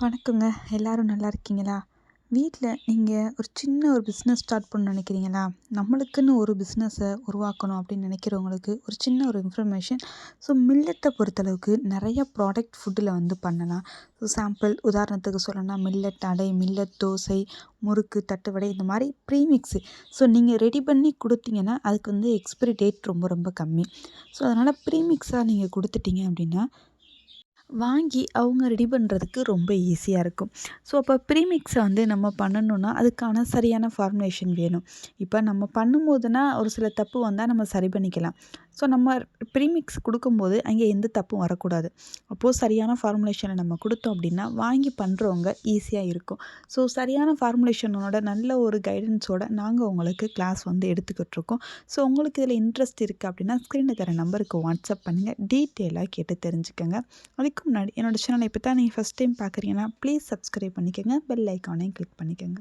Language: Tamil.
வணக்கங்க. எல்லாரும் நல்லா இருக்கீங்களா? வீட்ல நீங்க ஒரு சின்ன ஒரு பிஸ்னஸ் ஸ்டார்ட் பண்ணணும்னு நினைக்கிறீங்களா? நம்மளுக்குன்னு ஒரு பிஸ்னஸை உருவாக்கணும் அப்படின்னு நினைக்கிறவங்களுக்கு ஒரு சின்ன ஒரு இன்ஃபர்மேஷன். ஸோ மில்லட்டை பொறுத்தளவுக்கு நிறைய ப்ராடக்ட் ஃபுட்டில் பண்ணலாம். ஸோ சாம்பிள் உதாரணத்துக்கு சொல்லணும்னா மில்லட் அடை, மில்லட் தோசை, முறுக்கு, தட்டுவடை இந்த மாதிரி ப்ரீமிக்ஸு. ஸோ நீங்கள் ரெடி பண்ணி கொடுத்தீங்கன்னா அதுக்கு எக்ஸ்பிரி டேட் ரொம்ப ரொம்ப கம்மி. ஸோ அதனால் ப்ரீமிக்ஸாக நீங்கள் கொடுத்துட்டீங்க அப்படின்னா வாங்கி அவங்க ரெடி பண்ணுறதுக்கு ரொம்ப ஈஸியாக இருக்கும். ஸோ அப்போ ப்ரீமிக்ஸை நம்ம பண்ணணுன்னா அதுக்கான சரியான ஃபார்முலேஷன் வேணும். இப்போ நம்ம பண்ணும்போதுனா ஒரு சில தப்பு வந்தால் நம்ம சரி பண்ணிக்கலாம். ஸோ நம்ம ப்ரீமிக்ஸ் கொடுக்கும்போது அங்கே எந்த தப்பும் வரக்கூடாது. அப்போது சரியான ஃபார்முலேஷனை நம்ம கொடுத்தோம் அப்படின்னா வாங்கி பண்ணுறவங்க ஈஸியாக இருக்கும். ஸோ சரியான ஃபார்முலேஷனோட நல்ல ஒரு கைடன்ஸோட நாங்கள் உங்களுக்கு கிளாஸ் எடுத்துக்கிட்டு இருக்கோம். ஸோ உங்களுக்கு இதில் இன்ட்ரெஸ்ட் இருக்குது அப்படின்னா ஸ்க்ரீனில் தர நம்பருக்கு வாட்ஸ்அப் பண்ணுங்கள். டீட்டெயிலாக கேட்டு தெரிஞ்சுக்கோங்க. அதுக்கு முன்னாடி என்னோட சேனலை இப்போ தான் நீங்கள் ஃபஸ்ட் டைம் பார்க்குறீங்கன்னா ப்ளீஸ் சப்ஸ்கிரைப் பண்ணிக்கோங்க. பெல் ஐக்கானையும் கிளிக் பண்ணிக்கோங்க.